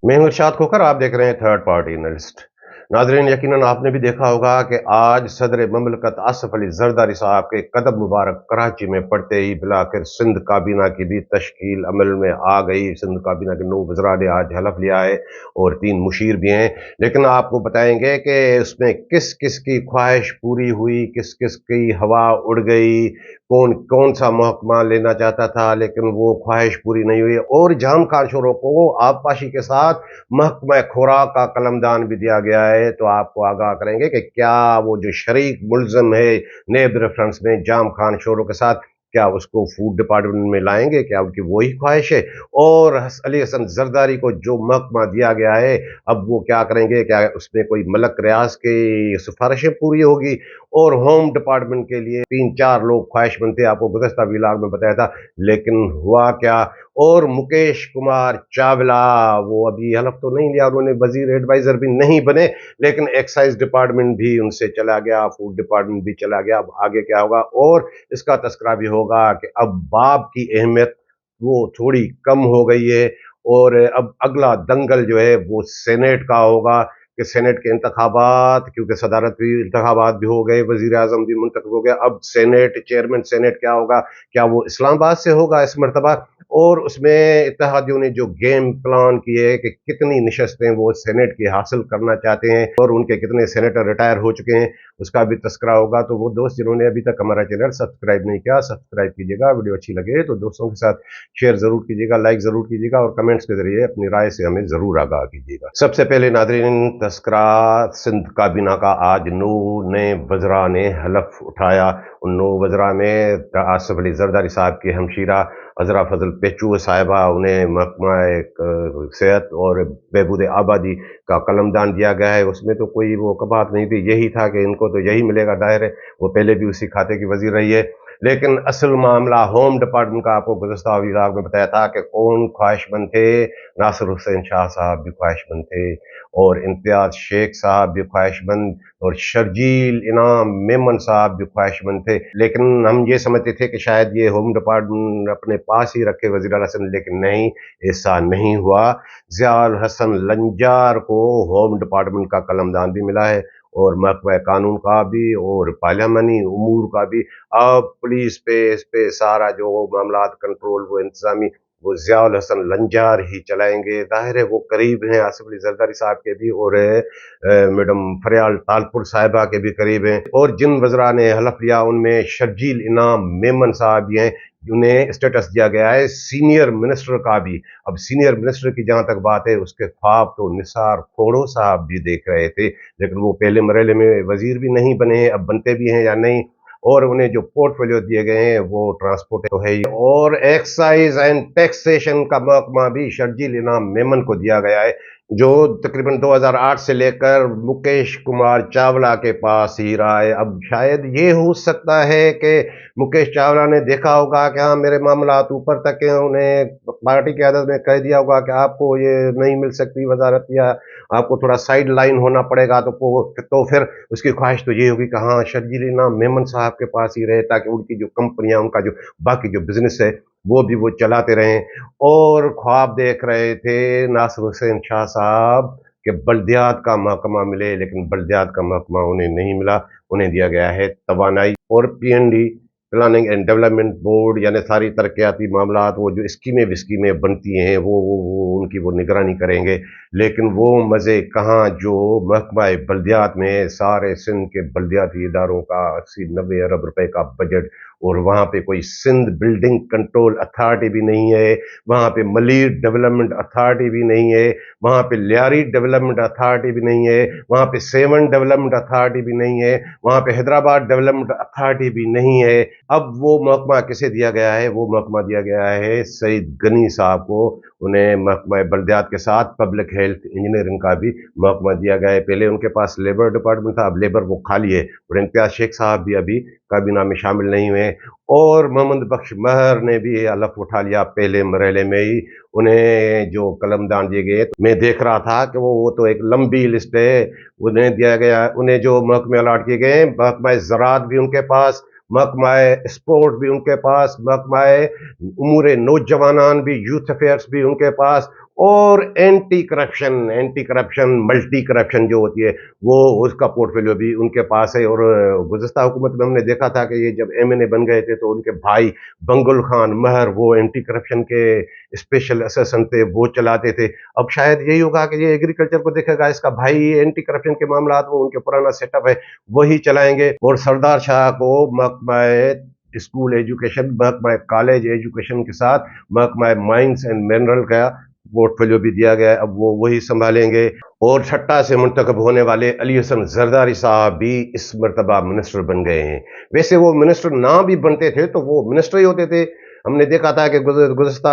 मैं हूं इरशाद खोखर, आप देख रहे हैं थर्ड पार्टी एनालिस्ट। नाजरीन, यकीनन आपने भी देखा होगा कि आज सदर ममलकत आसिफ अली जरदारी साहब के कदम मुबारक कराची में पड़ते ही बिलाखिर सिंध काबीना की भी तश्कील अमल में आ गई। सिंध काबीना के 9 वज़रा ने आज हलफ लिया है और 3 मुशीर भी हैं। लेकिन आपको बताएंगे कि उसमें किस किस की ख्वाहिश पूरी हुई, किस किस की हवा उड़ गई, कौन कौन सा महकमा लेना चाहता था लेकिन वो ख्वाहिश पूरी नहीं हुई, और जाम कारशोरों को आबपाशी के साथ महकमा खुराक का कलमदान भी दिया गया है। तो आपको आगाह करेंगे कि क्या वो जो शरीक मुल्ज़म है नेब रेफरेंस में जाम खान शोरों के साथ, क्या उसको फूड डिपार्टमेंट में लाएंगे, क्या उनकी वही ख्वाहिश है? और अली हसन जरदारी को जो महकमा दिया गया है, अब वो क्या करेंगे? क्या उसमें कोई मलक रियाज की सिफारिशें पूरी होगी? और होम डिपार्टमेंट के लिए 3-4 लोग ख्वाहिशमंद थे, आपको गुज़श्ता व्लॉग में बताया था, लेकिन हुआ क्या? और मुकेश कुमार चावला, वो अभी हलफ तो नहीं लिया, उन्होंने वजीर एडवाइजर भी नहीं बने, लेकिन एक्साइज डिपार्टमेंट भी उनसे चला गया, फूड डिपार्टमेंट भी चला गया। अब आगे क्या होगा? और इसका तस्करा भी होगा कि अब बाप की अहमियत वो थोड़ी कम हो गई है, और अब अगला दंगल जो है वो सेनेट का होगा कि सेनेट के इंतखाबात, क्योंकि सदारती इंतखाबात भी हो गए, वजीर आजम भी मुंतखब हो गया, अब सेनेट, चेयरमैन सेनेट क्या होगा? क्या वो इस्लामाबाद से होगा इस मरतबा? और उसमें इत्तेहादियों ने जो गेम प्लान किए कि कितनी नशस्तें वो सेनेट की हासिल करना चाहते हैं और उनके कितने सेनेटर रिटायर हो चुके हैं, उसका भी तस्करा होगा। तो वो दोस्त जिन्होंने अभी तक हमारा चैनल सब्सक्राइब नहीं किया, सब्सक्राइब कीजिएगा। वीडियो अच्छी लगे तो दोस्तों के साथ शेयर जरूर कीजिएगा, लाइक जरूर कीजिएगा, और कमेंट्स के जरिए अपनी राय से हमें जरूर आगाह कीजिएगा। सबसे पहले नाज़रीन, तस्करा सिंध काबीना का आज 9 नए वज़रा ने हलफ उठाया। उन 9 वज़रा में आसिफ अली जरदारी साहब की हमशीरा अजरा फजल पेचू साहिबा, उन्हें महकमा सेहत और बहबूद आबादी का कलमदान दिया गया है। उसमें तो कोई वो कबात नहीं थी, यही था कि इनको तो यही मिलेगा, दायर है, वो पहले भी उसी खाते की वजीर रही है। लेकिन असल मामला होम डिपार्टमेंट का आपको गुज़श्ता व्लॉग में बताया था कि कौन ख्वाहिशमंद थे। नासिर हुसैन शाह साहब भी ख्वाहिशमंद थे, और इम्तियाज शेख साहब भी ख्वाहिशमंद, और शर्जील इनाम मेमन साहब भी ख्वाहिशमंद थे। लेकिन हम ये समझते थे कि शायद ये होम डिपार्टमेंट अपने पास ही रखे वज़ीर आला से, लेकिन नहीं, ऐसा नहीं हुआ। ज़ियाउल हसन लंजार को होम डिपार्टमेंट का कलमदान भी मिला है, और महकमा कानून का भी, और पार्लियामानी उमूर का भी। अब पुलिस पे, इस पे सारा जो मामलात कंट्रोल, वो इंतजामी, वो ज़ियाउल हसन लंजार ही चलाएंगे। ज़ाहिर है वो करीब हैं आसिफ अली जरदारी साहब के भी, और मैडम फरियाल तालपुर साहिबा के भी करीब हैं। और जिन वज़रा ने हलफ लिया उनमें शर्जील इनाम मेमन साहब भी हैं, उन्हें स्टेटस दिया गया है सीनियर मिनिस्टर का भी। अब सीनियर मिनिस्टर की जहाँ तक बात है, उसके ख्वाब तो निसार खोड़ो साहब भी देख रहे थे, लेकिन वो पहले मरहले में वजीर भी नहीं बने, अब बनते भी हैं या नहीं। और उन्हें जो पोर्टफोलियो दिए गए हैं वो ट्रांसपोर्ट तो है ही, और एक्साइज एंड टैक्सेशन का महकमा भी शर्जील इनाम मेमन को दिया गया है, जो तकरीबन 2008 से लेकर मुकेश कुमार चावला के पास ही रहा है। अब शायद ये हो सकता है कि मुकेश चावला ने देखा होगा कि हाँ मेरे मामलात ऊपर तक हैं, उन्हें पार्टी की आदत में कह दिया होगा कि आपको ये नहीं मिल सकती वजारत, या आपको थोड़ा साइड लाइन होना पड़ेगा। तो फिर उसकी ख्वाहिश तो ये होगी कि हाँ शर्जील इनाम मेमन साहब के पास ही रहे, ताकि उनकी जो कंपनियां, उनका जो बाकी जो बिजनेस है वो भी वो चलाते रहें। और ख्वाब देख रहे थे नासिर हुसैन शाह साहब कि बल्दियात का महकमा मिले, लेकिन बल्दियात का महकमा उन्हें नहीं मिला। उन्हें दिया गया है तवानाई और PND, planning and development board, यानी सारी तरक्याती मामलात, वो जो स्कीमें विस्कीमें बनती हैं वो उनकी वो निगरानी करेंगे। लेकिन वो मज़े कहाँ जो महकमा बल्दियात में सारे सिंध के बल्दियाती इदारों का 80-90 अरब रुपए का बजट, और वहाँ पे कोई सिंध बिल्डिंग कंट्रोल अथॉरिटी भी नहीं है, वहाँ पे मलीर डेवलपमेंट अथॉरिटी भी नहीं है, वहाँ पे लियारी डेवलपमेंट अथॉरिटी भी नहीं है, वहाँ पे सेवन डेवलपमेंट अथॉरिटी भी नहीं है, वहाँ पे हैदराबाद डेवलपमेंट अथॉरिटी भी नहीं है। अब वो महकमा किसे दिया गया है? वो महकमा दिया गया है सईद गनी साहब को। उन्हें महकमा बल्दियात के साथ पब्लिक हेल्थ इंजीनियरिंग का भी महकमा दिया गया है। पहले उनके पास लेबर डिपार्टमेंट था, अब लेबर वो खाली है, और इम्तियाज शेख साहब भी अभी काबीना में शामिल नहीं हुए। और मोहम्मद बख्श महर ने भी हलफ उठा लिया पहले मरहले में ही। उन्हें जो कलमदान दिए गए, मैं देख रहा था कि वो तो एक लंबी लिस्ट है। उन्हें दिया गया, उन्हें जो महकमे अलाट किए गए, महकमा ज़राअत भी उनके पास, महकमाए स्पोर्ट भी उनके पास, महकमाए उमूर नौजवानान भी, यूथ अफेयर्स भी उनके पास, और एंटी करप्शन मल्टी करप्शन जो होती है वो उसका पोर्टफोलियो भी उनके पास है। और गुज़श्ता हुकूमत में हमने देखा था कि ये जब एमएनए बन गए थे तो उनके भाई बंगुल खान महर वो एंटी करप्शन के स्पेशल असिस्टेंट थे, वो चलाते थे। अब शायद यही होगा कि ये एग्रीकल्चर को देखेगा, इसका भाई एंटी करप्शन के मामला वो उनके पुराना सेटअप है वही चलाएंगे। और सरदार शाह को महकमाए स्कूल एजुकेशन, महकमा कॉलेज एजुकेशन के साथ महकमा माइंस एंड मिनरल का पोर्टफोलियो भी दिया गया है, अब वो वही संभालेंगे। और छट्टा से मुंतखब होने वाले अली हसन जरदारी साहब भी इस मरतबा मिनिस्टर बन गए हैं। वैसे वो मिनिस्टर ना भी बनते थे तो वो मिनिस्टर ही होते थे। हमने देखा था कि गुज़श्ता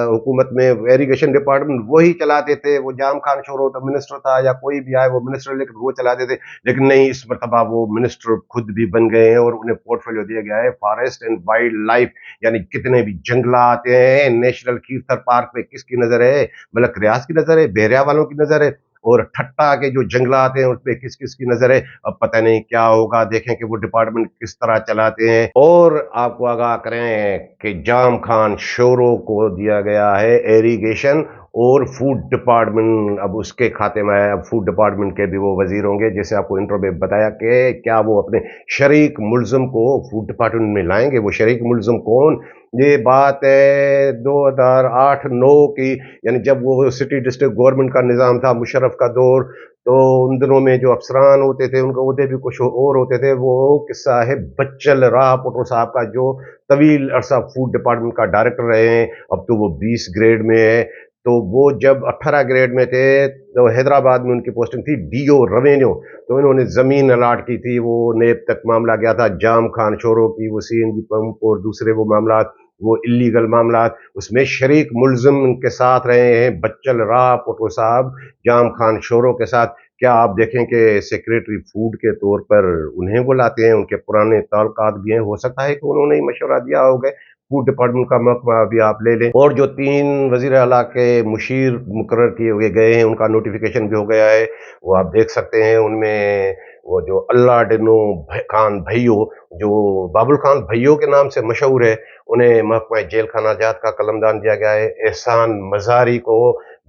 हुकूमत में इरिगेशन डिपार्टमेंट वही चलाते थे, वो जाम खान शोरो तो मिनिस्टर था या कोई भी आए वो मिनिस्टर लेकिन वो चलाते थे। लेकिन नहीं, इस मरतबा वो मिनिस्टर खुद भी बन गए हैं और उन्हें पोर्टफोलियो दिया गया है फॉरेस्ट एंड वाइल्ड लाइफ, यानी कितने भी जंगलात हैं। नेशनल कीर्थर पार्क पे किसकी नजर है? मलक रियाज की नजर है, बहरिया वालों की नजर है। और ठट्टा के जो जंगलात हैं उस पे किस किस की नजर है? अब पता नहीं क्या होगा, देखें कि वो डिपार्टमेंट किस तरह चलाते हैं। और आपको आगाह करें कि जाम खान शोरो को दिया गया है इरिगेशन और फूड डिपार्टमेंट, अब उसके खाते में है। अब फूड डिपार्टमेंट के भी वो वजीर होंगे, जैसे आपको इंट्रो में बताया कि क्या वो अपने शरीक मुल्ज़िम को फूड डिपार्टमेंट में लाएंगे। वो शरीक मुल्ज़िम कौन? ये बात है 2008-9 की, यानी जब वो सिटी डिस्ट्रिक्ट गवर्नमेंट का निज़ाम था, मुशर्रफ का दौर। तो उन दिनों में जो अफसरान होते थे उनके ओहदे भी कुछ और होते थे। वो किस्सा है बच्चल राह पुटो साहब का, जो तवील अरसा फूड डिपार्टमेंट का डायरेक्टर रहे हैं, अब तो वो 20 ग्रेड में है। तो वो जब 18 ग्रेड में थे तो हैदराबाद में उनकी पोस्टिंग थी डीओ रेवेन्यू। तो इन्होंने ज़मीन अलाट की थी, वो नेब तक मामला गया था जाम खान शोरों की, वो सीएनजी पंप और दूसरे वो मामला, वो इलीगल मामला, उसमें शरीक मुल्ज़िम उनके साथ रहे हैं बच्चल राह पुटो साहब जाम खान शोरों के साथ। क्या आप देखें कि सेक्रेटरी फूड के तौर पर उन्हें बुलाते हैं, उनके पुराने ताल्लुकात भी हैं, हो सकता है कि उन्होंने ही मशवरा दिया होगा। फूड डिपार्टमेंट का महकमा भी आप ले लें। और जो 3 वज़ीर आला के मुशीर मुकर्रर किए हुए गए हैं उनका नोटिफिकेशन भी हो गया है, वो आप देख सकते हैं। उनमें वो जो अल्लाह डिनो खान भैयो, जो बाबुल खान भैयो के नाम से मशहूर है, उन्हें महकमा जेल खाना जात का कलमदान दिया गया है। एहसान मज़ारी को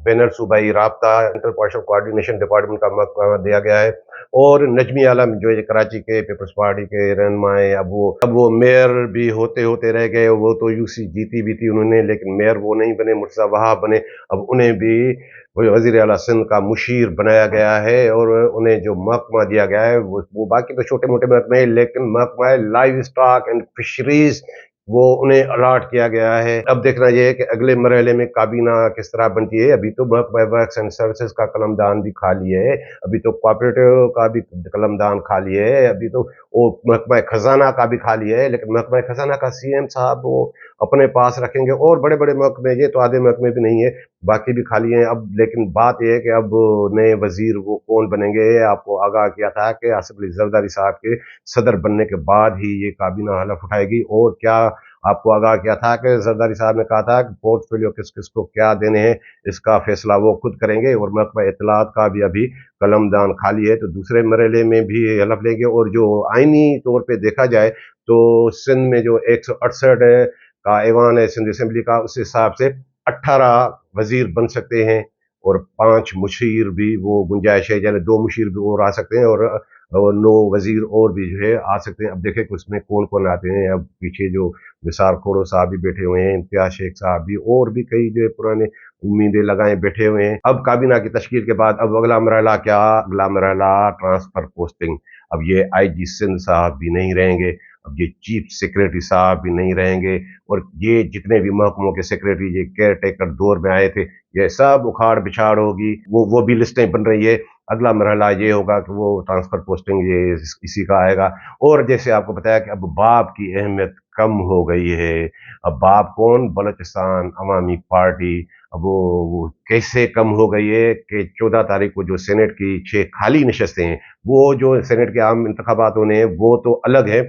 बैनर सूबाई राब्ता इंटर पर्सनल कोऑर्डिनेशन डिपार्टमेंट का महकमा दिया गया है। और नजमी आलम जो है कराची के पीपल्स पार्टी के रहनुमा हैं, अब वो मेयर भी होते होते रह गए। वो तो यूसी जीती भी थी उन्होंने, लेकिन मेयर वो नहीं बने, मुर्तज़ा वहाब बने। अब उन्हें भी वज़ीर आला सिंध का मुशीर बनाया गया है और उन्हें जो महकमा दिया गया है वो बाकी तो छोटे मोटे महकमे हैं, लेकिन महकमा लाइव स्टॉक एंड फिशरीज वो उन्हें अलॉट किया गया है। अब देखना यह है कि अगले मरहले में काबीना किस तरह बनती है। अभी तो महकमा वर्क्स एंड सर्विसेज का कलमदान भी खाली है, अभी तो कोऑपरेटिव का भी कलमदान खाली है, अभी तो वो महकमा खजाना का भी खाली है। लेकिन महकमा खजाना का सीएम साहब वो अपने पास रखेंगे। और बड़े बड़े महकमे, ये तो आधे महकमे भी नहीं है, बाकी भी खाली हैं अब। लेकिन बात यह है कि अब नए वजीर वो कौन बनेंगे। आपको आगाह किया था कि आसिफ अली जरदारी साहब के सदर बनने के बाद ही ये काबीना हलफ उठाएगी। और क्या आपको आगाह किया था कि जरदारी साहब ने कहा था कि पोर्टफोलियो किस किस को क्या देने हैं, इसका फैसला वो खुद करेंगे। और महकमा इत्तलात का भी अभी कलमदान खाली है, तो दूसरे मरहले में भी हलफ लेंगे। और जो आइनी तौर पर देखा जाए तो सिंध में जो 168 का ऐवान है सिंध असेंबली का, उस हिसाब से 18 वजीर बन सकते हैं और 5 मुशीर भी वो गुंजाइश है, यानी 2 मुशीर भी और आ सकते हैं और 9 वजीर और भी जो है आ सकते हैं। अब देखें कि उसमें कौन कौन आते हैं। अब पीछे जो निसार खोड़ो साहब भी बैठे हुए हैं, इम्तियाज शेख साहब भी, और भी कई जो है पुराने उम्मीदें लगाए बैठे हुए हैं। अब काबीना की तश्कील के बाद अब अगला मरहला क्या? अगला मरहला ट्रांसफर पोस्टिंग। अब ये आईजी सिंध साहब भी नहीं रहेंगे, अब ये चीफ सेक्रेटरी साहब भी नहीं रहेंगे, और ये जितने भी महकमों के सेक्रेटरी ये केयर टेकर दौर में आए थे, ये सब उखाड़ बिछाड़ होगी। वो भी लिस्टें बन रही है। अगला मरहला ये होगा कि वो ट्रांसफर पोस्टिंग ये इसी का आएगा। और जैसे आपको बताया कि अब बाप की अहमियत कम हो गई है। अब बाप कौन? बलोचिस्तान अवामी पार्टी। अब वो कैसे कम हो गई है कि 14 तारीख को जो सेनेट की 6 खाली नशस्तें हैं, वो जो सेनेट के आम इंतखाबात होने हैं वो तो अलग है,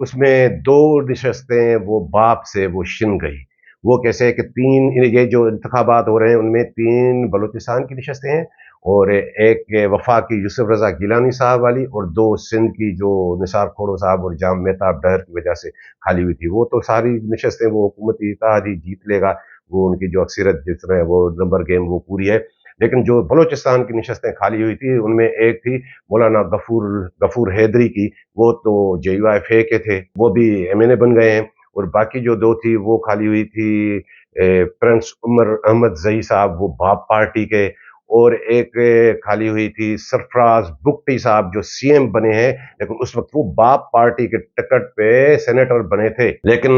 उसमें 2 नशस्तें वो बाप से वो छिन गई। वो कैसे कि 3 ये जो इंतखाबात हो रहे हैं उनमें 3 बलूचिस्तान की नशस्तें हैं और एक वफाकी यूसुफ रजा गिलानी साहब वाली, और दो सिंध की जो निसार खोड़ो साहब और जाम मेहताब डहर की वजह से खाली हुई थी। वो तो सारी नशस्तें वो हुकूमती इत्तेहाद ही जीत लेगा, वो उनकी जो अक्सरियत जिस तरह वो नंबर गेम वो पूरी है। लेकिन जो बलोचिस्तान की नशस्तें खाली हुई थी उनमें एक थी मौलाना गफूर गफूर हैदरी की, वो तो JUIF के थे, वो भी MNA बन गए हैं। और बाकी जो दो थी वो खाली हुई थी प्रिंस उमर अहमद जई साहब, वो बाप पार्टी के, और एक खाली हुई थी सरफराज बुगटी साहब जो CM बने हैं, लेकिन उस वक्त वो बाप पार्टी के टिकट पे सेनेटर बने थे। लेकिन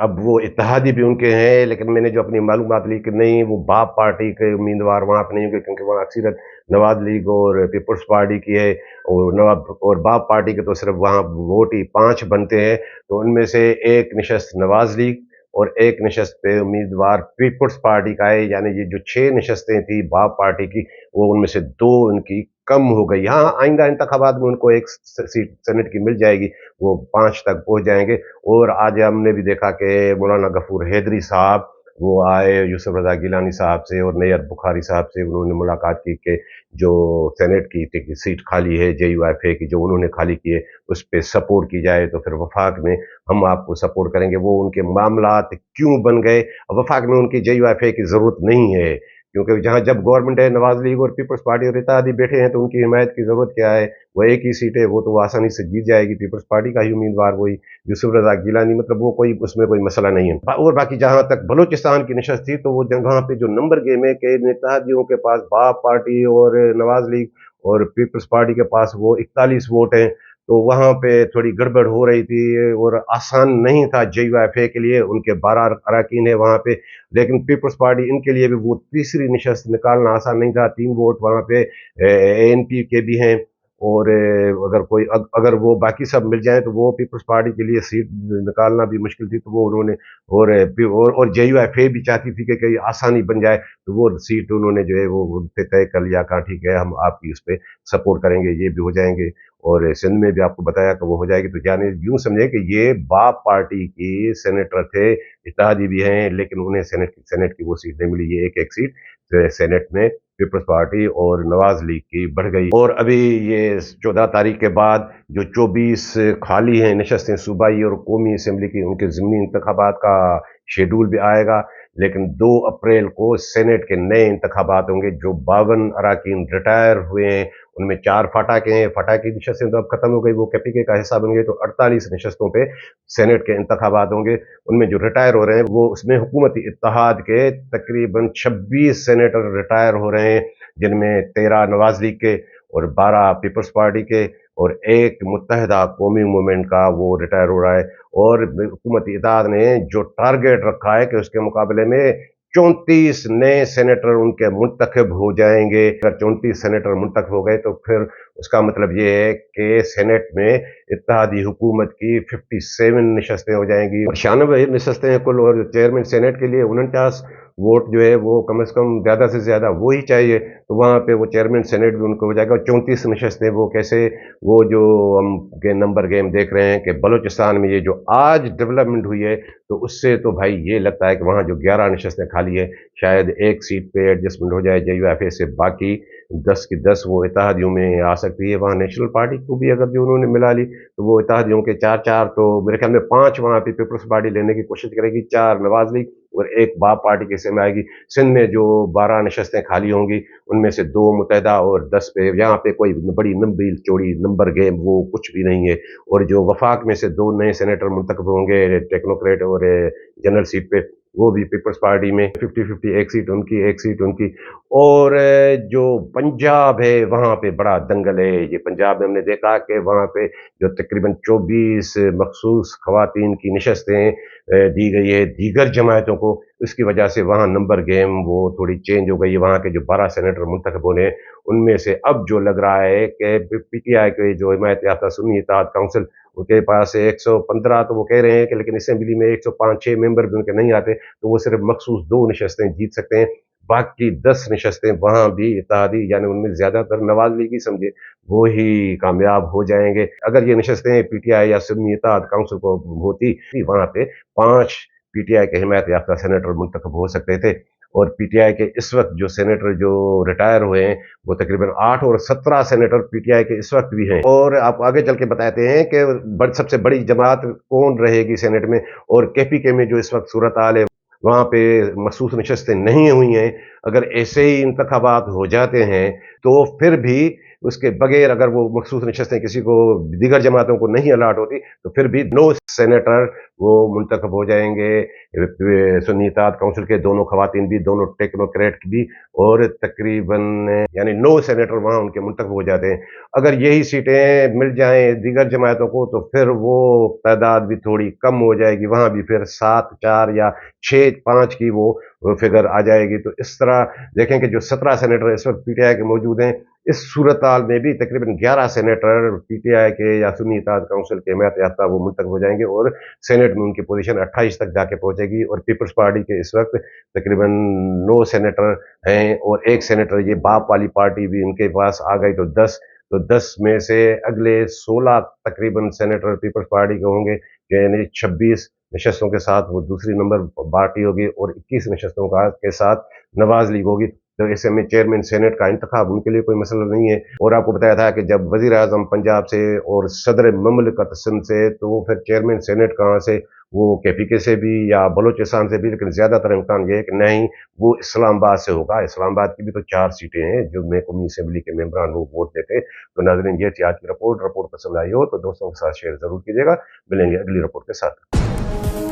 अब वो इत्तेहादी भी उनके हैं, लेकिन मैंने जो अपनी मालूमात ली कि नहीं, वो बाप पार्टी के उम्मीदवार वहां पे नहीं होंगे, क्योंकि वहां अक्सरियत नवाज लीग और पीपल्स पार्टी की है, और नवाब और बाप पार्टी के तो सिर्फ वहां वोट ही 5 बनते हैं। तो उनमें से एक नशस्त नवाज लीग और एक नशस्त पे उम्मीदवार पीपल्स पार्टी का है, यानी ये जो 6 नशस्तें थी बाप पार्टी की, वो उनमें से 2 उनकी कम हो गई। हाँ, आइंदा इंतखाबात में उनको एक सीट सेनेट की मिल जाएगी, वो 5 तक पहुंच जाएंगे। और आज हमने भी देखा कि मौलाना गफूर हैदरी साहब वो आए यूसुफ रजा गिलानी साहब से और नैयर बुखारी साहब से, उन्होंने मुलाकात की कि जो सेनेट की सीट खाली है JUIF की, जो उन्होंने खाली की है, उस पर सपोर्ट की जाए तो फिर वफाक में हम आपको सपोर्ट करेंगे। वो उनके मामलात क्यों बन गए? अब वफाक में उनकी JUIF की ज़रूरत नहीं है, क्योंकि जहाँ जब गवर्नमेंट है, नवाज लीग और पीपल्स पार्टी और इत्तेहादी बैठे हैं, तो उनकी हिमायत की ज़रूरत क्या है? वो एक ही सीट है, वो तो आसानी से जीत जाएगी, पीपल्स पार्टी का ही उम्मीदवार वही यूसुफ रजा गिलानी, मतलब वो कोई उसमें कोई मसला नहीं है। और बाकी जहाँ तक बलूचिस्तान की नशस्त थी, तो वो जगह पे जो नंबर गेम है कि इत्तेहादियों के पास बाप पार्टी और नवाज लीग और पीपल्स पार्टी के पास वो 41 वोट हैं, तो वहाँ पे थोड़ी गड़बड़ हो रही थी और आसान नहीं था JUIF के लिए, उनके 12 अरकान है वहाँ पे। लेकिन पीपल्स पार्टी इनके लिए भी वो तीसरी नशस्त निकालना आसान नहीं था, 3 वोट वहाँ पे ANP के भी हैं, और अगर कोई अगर वो बाकी सब मिल जाए तो वो पीपल्स पार्टी के लिए सीट निकालना भी मुश्किल थी, तो वो उन्होंने और JUIF भी चाहती थी कि कहीं आसानी बन जाए, तो वो सीट उन्होंने जो है वो उन पे तय कर लिया, कहा ठीक है हम आपकी उस पर सपोर्ट करेंगे, ये भी हो जाएंगे। और सिंध में भी आपको बताया कि वो हो जाएगी। तो यानी यूं समझे कि ये बाप पार्टी की सेनेटर थे, इत्तेहादी भी हैं, लेकिन उन्हें सेनेट की वो सीट नहीं मिली। ये एक एक सीट जो है सेनेट में पीपल्स पार्टी और नवाज लीग की बढ़ गई। और अभी ये 14 तारीख के बाद जो 24 खाली हैं नशस्तें सूबाई और कौमी असम्बली की, उनके ज़िमनी इंतखाबात का शेड्यूल भी आएगा। लेकिन 2 अप्रैल को सेनेट के नए इंतखाबात होंगे। जो 52 अरकान रिटायर हुए हैं, उनमें 4 फाटा के हैं, फाटा की नशस्तें तो अब खत्म हो गई, वो KPK का हिस्सा बन गए, तो 48 नशस्तों पे सेनेट के इंतखाबात होंगे। उनमें जो रिटायर हो रहे हैं वो उसमें हुकूमती इत्तेहाद के तकरीबन 26 सेनेटर रिटायर हो रहे हैं, जिनमें 13 नवाज लीग के और 12 पीपल्स पार्टी के, और एक मुत्तहदा कौमी मूवमेंट का वो रिटायर हो रहा है। और हुकूमती इत्तेहाद ने जो टारगेट रखा है कि उसके मुकाबले में 34 नए सेनेटर उनके मुंतखब हो जाएंगे। अगर 34 सेनेटर मुंतखब हो गए तो फिर उसका मतलब ये है कि सेनेट में इत्तेहादी हुकूमत की 57 नशस्तें हो जाएंगी, और 96 नशस्तें हैं कुल। और चेयरमैन सेनेट के लिए 49 वोट जो है वो कम से कम ज़्यादा से ज़्यादा वो ही चाहिए, तो वहाँ पे वो चेयरमैन सेनेट भी उनको हो जाएगा। और 34 नशस्तें वो कैसे, वो जो हम नंबर गेम देख रहे हैं कि बलूचिस्तान में ये जो आज डेवलपमेंट हुई है, तो उससे तो भाई ये लगता है कि वहाँ जो 11 नशस्तें खाली है, शायद एक सीट पे एडजस्टमेंट हो जाए JUIF से, बाकी 10 की 10 वो इत्तेहादियों में आ सकती है। वहाँ नेशनल पार्टी को भी अगर जो उन्होंने मिला ली, तो वो इत्तेहादियों के 4-4, तो मेरे ख्याल में 5 वहाँ पे पीपल्स पार्टी लेने की कोशिश करेगी, 4 नवाज लीग और एक बाप पार्टी के हिस्से में आएगी। सिंध में जो 12 नशस्तें खाली होंगी, उनमें से 2 मुत्तहदा और 10 पे, यहाँ पे कोई बड़ी लंबी चौड़ी नंबर गेम वो कुछ भी नहीं है। और जो वफाक में से 2 नए सेनेटर मुंतखब होंगे, टेक्नोक्रेट और जनरल सीट पे, वो भी पीपल्स पार्टी में 50-50, एक सीट उनकी एक सीट उनकी। और जो पंजाब है वहाँ पे बड़ा दंगल है। ये पंजाब में हमने देखा कि वहाँ पे जो तकरीबन 24 मखसूस खवातीन की नशस्तें दी गई है दीगर जमायतों को, उसकी वजह से वहाँ नंबर गेम वो थोड़ी चेंज हो गई है। वहाँ के जो 12 सेनेटर मुंतखब होने हैं, उनमें से अब जो लग रहा है कि PTI के जो हिमायत याफ्ता सुन्नी इत्तेहाद काउंसिल, उनके पास 115 तो वो कह रहे हैं कि, लेकिन असेंबली में 105-6 मेंबर भी उनके नहीं आते, तो वो सिर्फ मखसूस 2 नशस्तें जीत सकते हैं। बाकी 10 नशस्तें वहाँ भी इत्तेहादी, यानी उनमें ज़्यादातर नवाज लीगी समझे, वो ही कामयाब हो जाएंगे। अगर ये नशस्तें PTI या सुन्नी इत्तेहाद काउंसिल को होती, वहाँ पे 5 PTI के हिमायत याफ्ता सेनेटर मुंतखब हो सकते थे। और पीटीआई के इस वक्त जो सेनेटर जो रिटायर हुए हैं वो तकरीबन 8 और 17 सेनेटर पीटीआई के इस वक्त भी हैं। और आप आगे चल के बताते हैं कि सबसे बड़ी जमात कौन रहेगी सेनेट में, और केपीके में जो इस वक्त सूरत हाल है वहाँ पे मखसूस नशस्तें नहीं हुई हैं। अगर ऐसे ही इंतखाबात हो जाते हैं तो फिर भी उसके बगैर अगर वो मखसूस नशस्तें किसी को दीगर जमातों को नहीं अलाट होती तो फिर भी 9 सेनेटर वो मुंतखब हो जाएंगे। सुन्नी इत्तेहाद काउंसिल के दोनों खवातीन भी, दोनों टेक्नोक्रेट भी, और तकरीबन यानी 9 सेनेटर वहाँ उनके मुंतखब हो जाते हैं। अगर यही सीटें मिल जाएं दीगर जमातों को तो फिर वो तादाद भी थोड़ी कम हो जाएगी, वहाँ भी फिर 7, 4 या 6, 5 की वो फिगर आ जाएगी। तो इस तरह देखें कि जो 17 सेनेटर इस वक्त पीटीआई के मौजूद हैं, इस सूरत हाल में भी तकरीबन 11 सेनेटर पीटीआई के या सुन्नी इत्तेहाद काउंसिल के हिमायत याफ्ता वो मुंतखब हो जाएंगे और सेनेट में उनकी पोजीशन 28 तक जाके पहुंचेगी। और पीपल्स पार्टी के इस वक्त तकरीबन 9 सेनेटर हैं और 1 सेनेटर ये बाप वाली पार्टी भी इनके पास आ गई तो 10, तो 10 में से अगले 16 तकरीबन सेनेटर पीपल्स पार्टी के होंगे, यानी 26 नशस्तों के साथ वो दूसरी नंबर पार्टी होगी और 21 नशस्तों के साथ नवाज लीग होगी। तो ऐसे में चेयरमैन सेनेट का इंतखाब उनके लिए कोई मसला नहीं है। और आपको बताया था कि जब वजीर आजम पंजाब से और सदर ममलिकत सिंध से, तो वो फिर चेयरमैन सेनेट कहाँ से, वो केपीके से भी या बलोचिस्तान से भी, लेकिन ज्यादातर इम्कान ये है कि नहीं वो इस्लामाबाद से होगा। इस्लामाबाद की भी तो 4 सीटें हैं जो कौमी असम्बली के मेंबरान वो वोट देते हैं। तो नाज़रीन ये थी आज की रिपोर्ट पसंद आई हो तो दोस्तों के साथ शेयर जरूर कीजिएगा। मिलेंगे अगली रिपोर्ट के साथ।